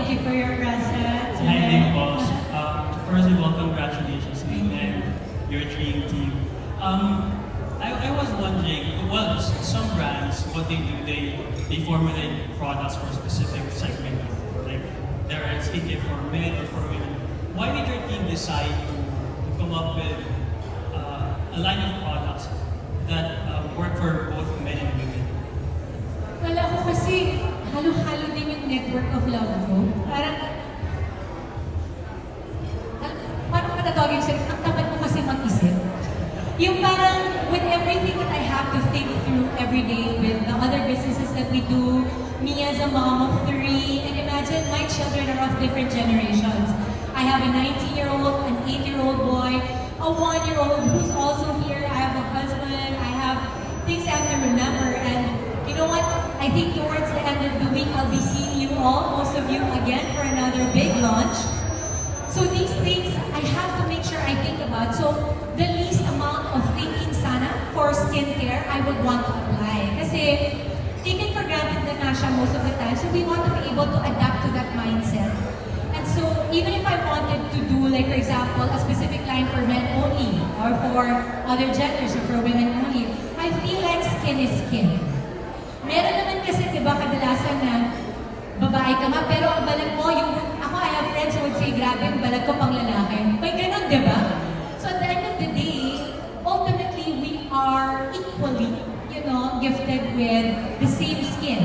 thank you for your presence. Hi, Dimples. First of all, congratulations to you and your dream team. I was wondering, well, some brands, what they do, they formulate products for a specific segment. Like, there are skincare for men or for women. Why did your team decide to come up with a line of products that work for both men and women? Wala ko kasi halo-halo din yung network of love ko. Parang matatawagin sa'yo, ang tamad ko kasi mag-isip. Yung parang with everything that I have to think through every day with the other businesses that we do, me as a mom of 3, and imagine my children are of different generations. I have a 19-year-old, an 8-year-old boy, a 1-year-old who's also here. I have a husband, I have things I have to remember, and you know what? I think towards the end of the week, I'll be seeing you all, most of you, again for another big launch. So these things, I have to make sure I think about. So the least amount of thinking sana for skincare, I would want to apply. Kasi taken for granted na nga siya most of the time. So we want to be able to adapt to that mindset. And so even if I wanted to do, like for example, a specific line for men only, or for other genders, or for women only, I feel like skin is skin. Meron naman kasi, di ba, kadalasan na babae ka nga, pero ang balag mo, yung, ako, I have friends who would say, grabe, yung balag ko pang lalaki. May ganun, di ba? So at the end of the day, ultimately, we are equally, gifted with the same skin.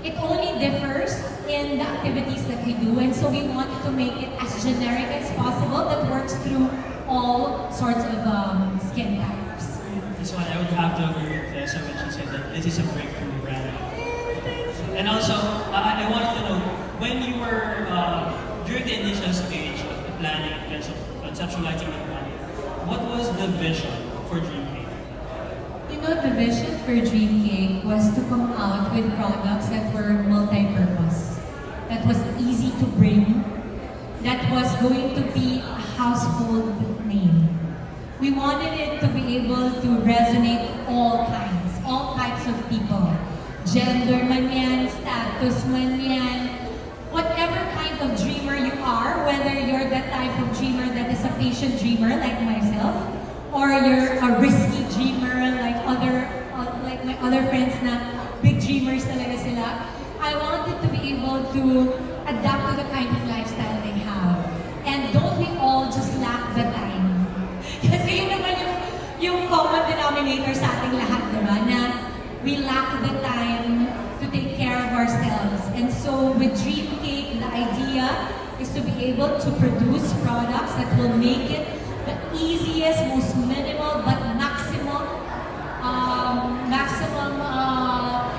It only differs in the activities that we do, and so we wanted to make it as generic as possible that works through all sorts of skin types. That's why I would have to agree with Tessa when she said that this is a breakthrough brand. And also, I wanted to know, when you were, during the initial stage of the planning and conceptualizing the brand, what was the vision for Dreamcake? The vision for Dreamcake was to come out with products that were multi-purpose, that was easy to bring, that was going to be a household name. We wanted it to be able to resonate all kinds, all types of people. Gender man yan, status man yan, whatever kind of dreamer you are, whether you're the type of dreamer that is a patient dreamer like myself, or you're a risky dreamer like my other friends na big dreamers talaga sila, I wanted to be able to adapt to the kind of lifestyle they have. And don't we all just lack the time? Kasi yun naman yung common denominator sa ating lahat, diba? Na we lack the time to take care of ourselves. And so with Dreamcake, the idea is to be able to produce products that will make it the easiest, most minimal, but maximum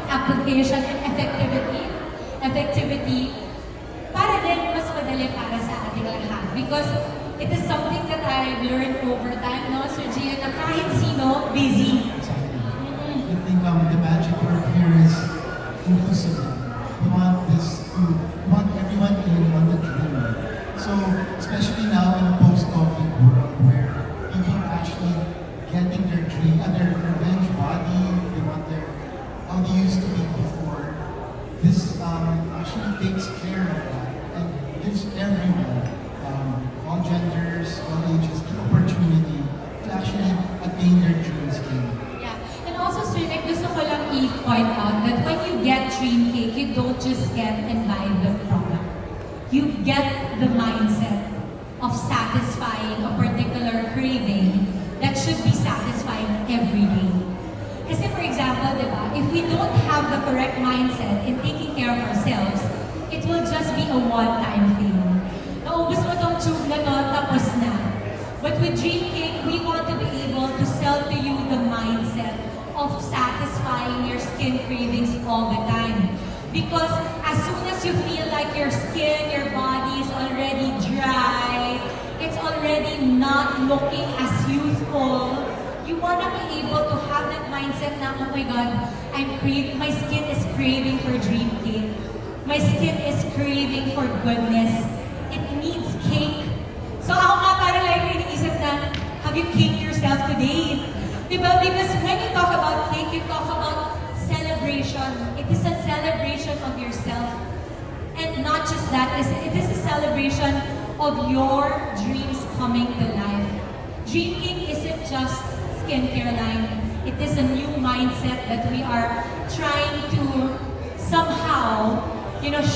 application and effectivity para din mas madali para sa ating lahat. Because it is something that I've learned over time, no, Sir Gian, na kahit sino, busy. I think the magic word here is inclusivity. We want everyone in on the journey. So, especially now in a post-COVID world where people are actually getting their dream, their revenge body, they want how they used to be before. This actually takes care of that and gives everyone, all genders, all ages, the opportunity to actually attain their dream skin. And also, Sir Nick, gusto ko lang i-point out that when you get Dreamcake, you don't just get and buy the product. You get the mindset of satisfying a particular craving that should be satisfied every day. Kasi for example, diba, if we don't have the correct mindset in taking care of ourselves, it will just be a one-time thing. Naubos mo tong tube na to, tapos na. But with Dreamcake, we want to be able to sell to you the mindset of satisfying your skin cravings all the time. Because as soon as you feel like your skin, your body is already dry, it's already not looking as youthful, you want to be able to have that mindset na, oh my God, my skin is craving for Dreamcake. My skin is craving for goodness. It needs cake. So ako nga parang like iniisip na, have you caked yourself today? Diba? Because when you talk about cake, you talk about celebration. It is a celebration of yourself. And And not just that, it is a celebration of your dreams coming to life. Dream King isn't just skincare line. It is a new mindset that we are trying to somehow,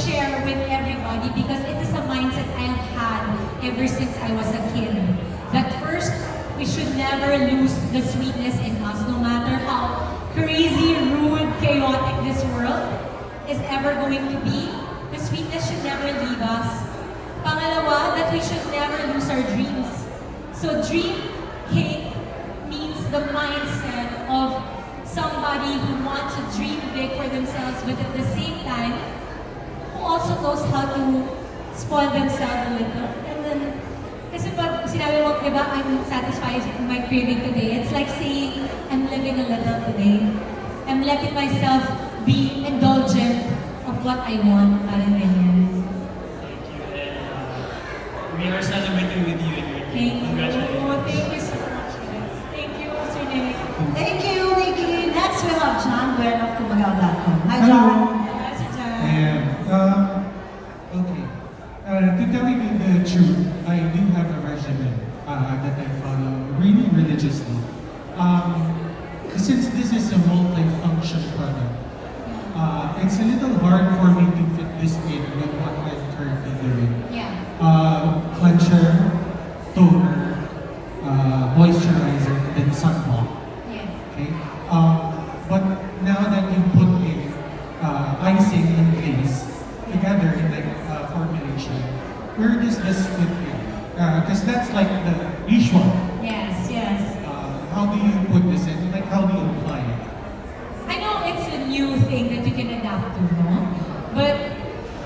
share with everybody because it is a mindset I have had ever since I was a kid. That first, we should never lose the sweetness in us, no matter how crazy, rude, chaotic this world is ever going to be. The sweetness should never leave us. Pangalawa, that we should never lose our dreams. So dream king means the mindset of somebody who wants to dream big for themselves, but at the same time, who also knows how to spoil themselves a little. And then, kasi pag sinabi mo, diba, I'm satisfied with my craving today, it's like saying, I'm living a little today. I'm letting myself be indulgent of what I want, parang ganyan. Thank you. And we are celebrating with you and your Thank team. you. Congratulations. Oh, thank you so much. Guys. Thank you, Mr. Nick. Thank you, Nikki. Next, we have John Gwen of Kumagaw.com. Hi, Hello. John. Yes, John. And, okay. To tell you the truth, I do have a regimen that I follow really religiously. Since this is a multi-function product, it's a little hard for me to fit this in with what I'm currently doing. Yeah. Cleanser, toner, moisturizer, then sunblock. Yeah. Okay. But now that you put in icing and glaze together in like formulation, where does this fit in? Because that's like the usual. Yes, yes. How do you put this in? Like how do you apply it? I know it's a new thing that you can adapt to, no? But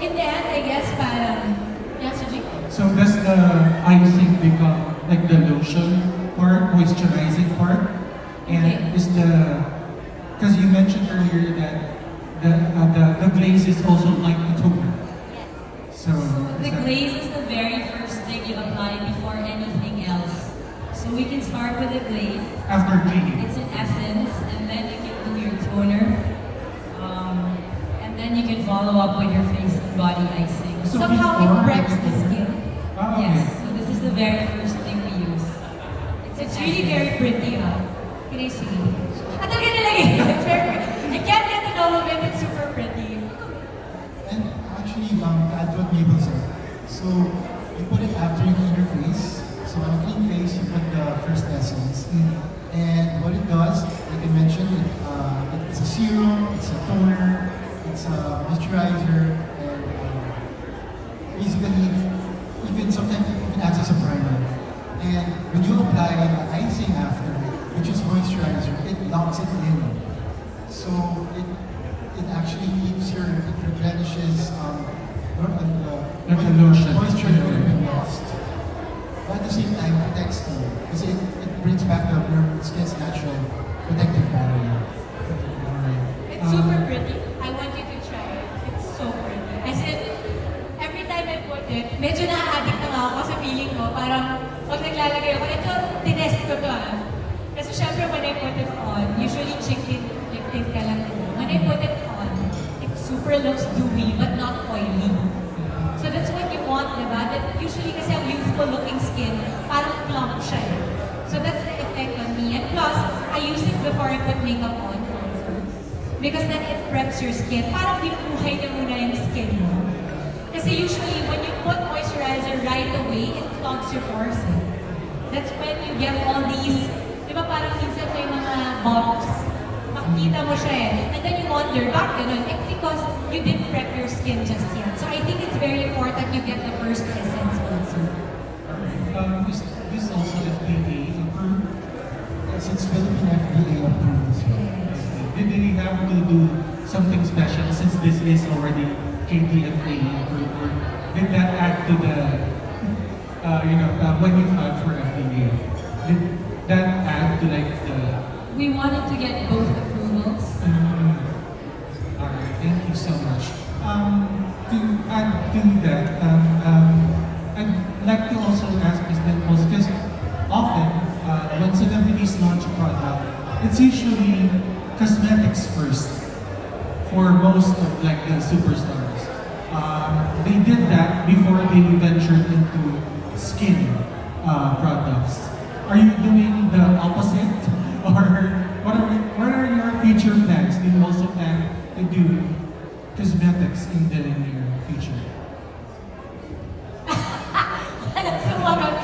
in the end, I guess, parang, yes, Suji? So does the icing become like the lotion part, moisturizing part? And Okay. is because you mentioned earlier that the glaze is also like a toner. So, So is the that- glaze is the very first thing you apply before anything else. So we can start with the glaze. after cleaning. It's an essence, and then you can do your toner. And then you can follow up with your face and body icing. So Somehow it before- preps the skin. Ah, okay. Yes, so this is the very first thing we use. It's really very pretty, huh? Can I see? Ah, talaga nilagay. It's very pretty. I can't get enough of it. It's super pretty. And actually, to add to what Mabel said, so you put it after you clean your face. So on a clean face, you put the first essence. And what it does, like I mentioned, it's a serum, it's a toner, it's a moisturizer, and basically, even sometimes it even acts as a primer. And when you apply the icing after, which is moisturizer, it locks it in. So it actually it replenishes Like a lotion. moisture that would have been lost. But at the same time, protects you because it brings back your skin's natural protective barrier. Alright. It's super pretty. I want you to try it. It's so pretty. As in, every time I put it, medyo na-addict na nga ako sa feeling ko. Parang, pag naglalagay ako, ito, tinest ko to ah. Kasi syempre, when I put it on, usually chick tint ka lang. When I put it on, it super looks dewy, but not oily. So that's what you want, diba? That usually kasi ang youthful looking skin, parang plump siya eh. So that's the effect on me. And plus, I use it before I put makeup on also. Because then it preps your skin. Parang binubuhay na muna yung skin mo. Kasi usually, when you put moisturizer right away, it clogs your pores. Eh. That's when you get all these, di ba parang minsan may mga bumps. Makikita mo siya eh. And then you wonder, bakit ganun? Eh, because you didn't prep your skin just yet. So I think it's very important you get the first essence also. Alright. Is this also FDA approved? Yes, it's Philippine FDA approved as well. Did they have to do something special since this is already KDFA approved? Or did that add to the, when you filed for FDA, did that add to like the... We wanted to get both approvals. Alright, thank you so much. To add to that, I'd like to also ask Ms. Dimples, because often when celebrities launch a product, it's usually cosmetics first for most of like the superstars. that before they ventured into skin products. Are you doing the opposite? Or what are your future plans? Do you also plan to do cosmetics in the near future? Sumagot.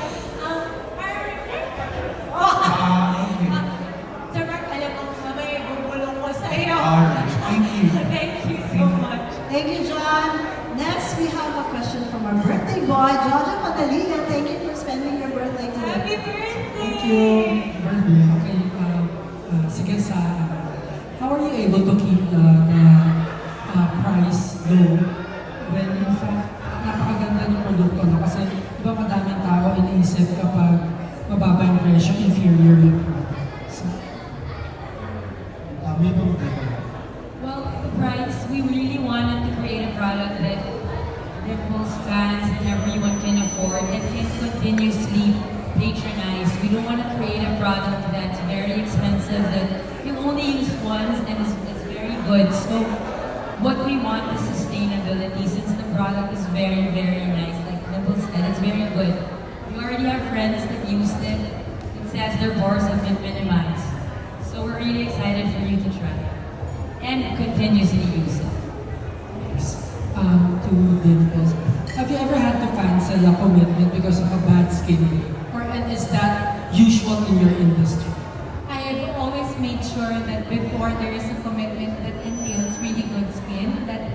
Okay. Sir Mark, alam mo, mamaya bubulong ko sa'yo. Alright, thank you. Thank you so much. Thank you, John. Next, we have a question from our birthday boy, Jojo Padalina. Thank you for spending your birthday today. Happy birthday! Thank you. Birthday. Okay, sige how are you able to keep the price low when in fact napakaganda ng produkto no? Kasi iba madaming tao iniisip kapag mababa yung presyo, inferior yung product. So, May problema. Well, the price, we really wanted to create a product that Dimples fans and everyone can afford and can continuously patronize. We don't want to create a product that's very expensive, that you only use once and is very good. So what we want is sustainability, since the product is very, very nice. Like Dimples said, it's very good. We already have friends that used it. It says their pores have been minimized. So we're really excited for you to try it and continuously use it. to Dimples, have you ever had to cancel a commitment because of a bad skin day? Or and is that usual in your industry? I have always made sure that before there is a commitment that entails really good skin, that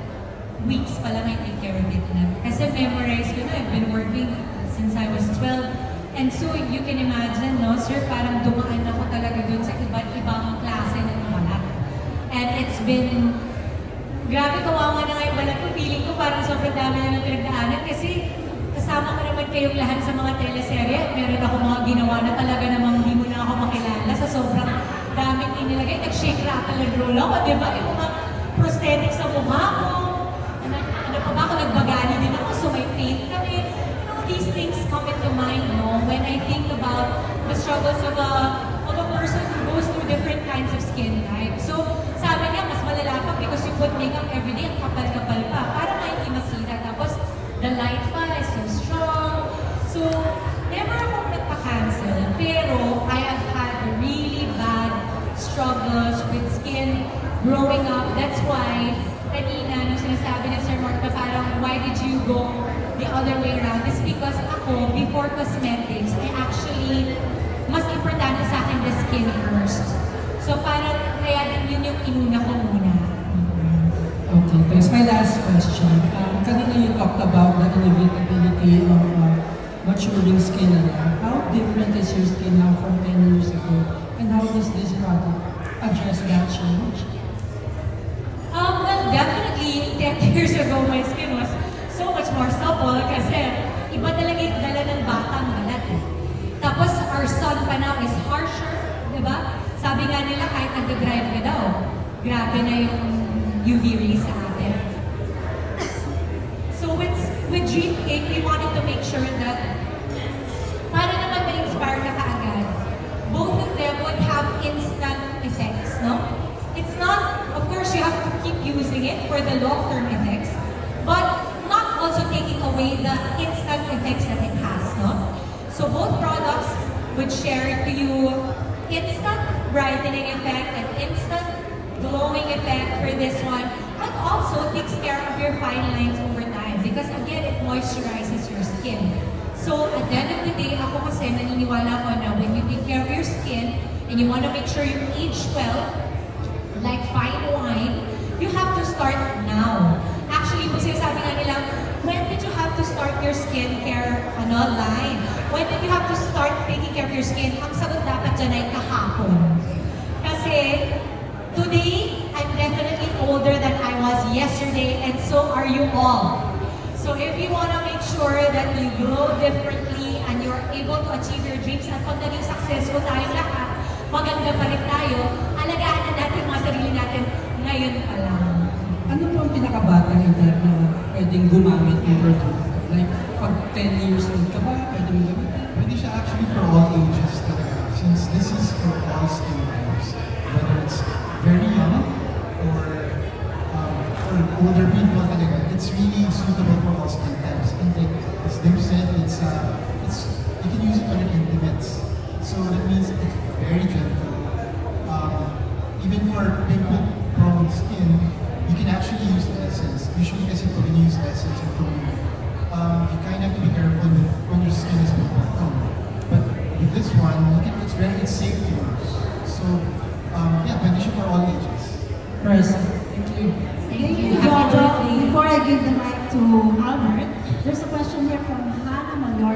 weeks pa lang I take care of it na. Kasi memorize ko na, I've been working since I was 12. And so you can imagine, no, sir, parang dumaan ako talaga dun sa iba't ibang klase ng balat. And it's been, grabe kawawa na nga yung balat ko. Feeling ko parang sobrang dami na ng pinagdaanan kasi kasama ko naman kayong lahat sa mga teleserye at meron ako mga ginawa na talaga namang hindi mo na ako makilala sa sobrang daming inilagay. Nag-shake, rattle, and roll ako, di ba? Yung mga prosthetics sa mukha ko. Ano pa ba ako? Nagbagali din ako, so may paint kami. You know, these things come into mind, no? When I think about the struggles of a person who goes through different kinds of skin types. So, sabi niya, mas malala pa because you put makeup every day, ang kapal-kapal pa. Para hindi masira. Tapos, the light pa is so strong. So, never akong nagpa-cancel. Pero, I have had really bad struggles with skin growing up. That's why, kanina, nung sinasabi ni Sir Mark na parang, why did you go the other way around? It's because ako, before cosmetics, I actually, mas importante sa akin the skin first. So parang, kaya din yun yung inuna ko muna. Okay, thanks. My last question. Kanina you talked about the inevitability of maturing skin. How different is your skin now from 10 years ago? And how does this product address that change? Well, definitely, 10 years ago, my skin was so much more supple kasi iba talaga yung dala ng batang balat eh. Tapos, our sun pa now is harsher, di ba? Sabi nga nila, kahit nag-drive ka daw, grabe na yung UV rays sa atin. So, with Dream Cake, we wanted to make sure that para naman ma-inspire ka kaagad, both of them would have instant effects, no? It's not, of course, you have to keep using it for the long-term effects, but not also taking away the instant effects that it has, no? So both products would share to you instant brightening effect and instant glowing effect for this one, but also takes care of your fine lines over time because again, it moisturizes your skin. So at the end of the day, ako kasi naniniwala ko na when you take care of your skin and you want to make sure you age well, like fine wine, you have to start now. Actually, kung sinasabi nga nila, when did you have to start your skincare line? When did you have to start taking care of your skin? Ang sagot dapat dyan ay kahapon. Kasi today, I'm definitely older than I was yesterday, and so are you all. So if you want to make sure that you glow differently and you're able to achieve your dreams, at pag naging successful tayong lahat, maganda pa rin tayo, alagaan na natin mga sarili natin ngayon pa lang. Ano po ang pinakabatang edad na pwedeng gumamit ng product? Like, pag 10 years old ka ba, pwede mo gamitin? Pwede siya actually for all ages talaga. Since this is for all skin types. Whether it's very young or for older people talaga. It's really suitable for all skin types. impressive. Thank you. Thank you, Happy Jojo. birthday. Before I give the mic to Albert, there's a question here from Hannah Mayor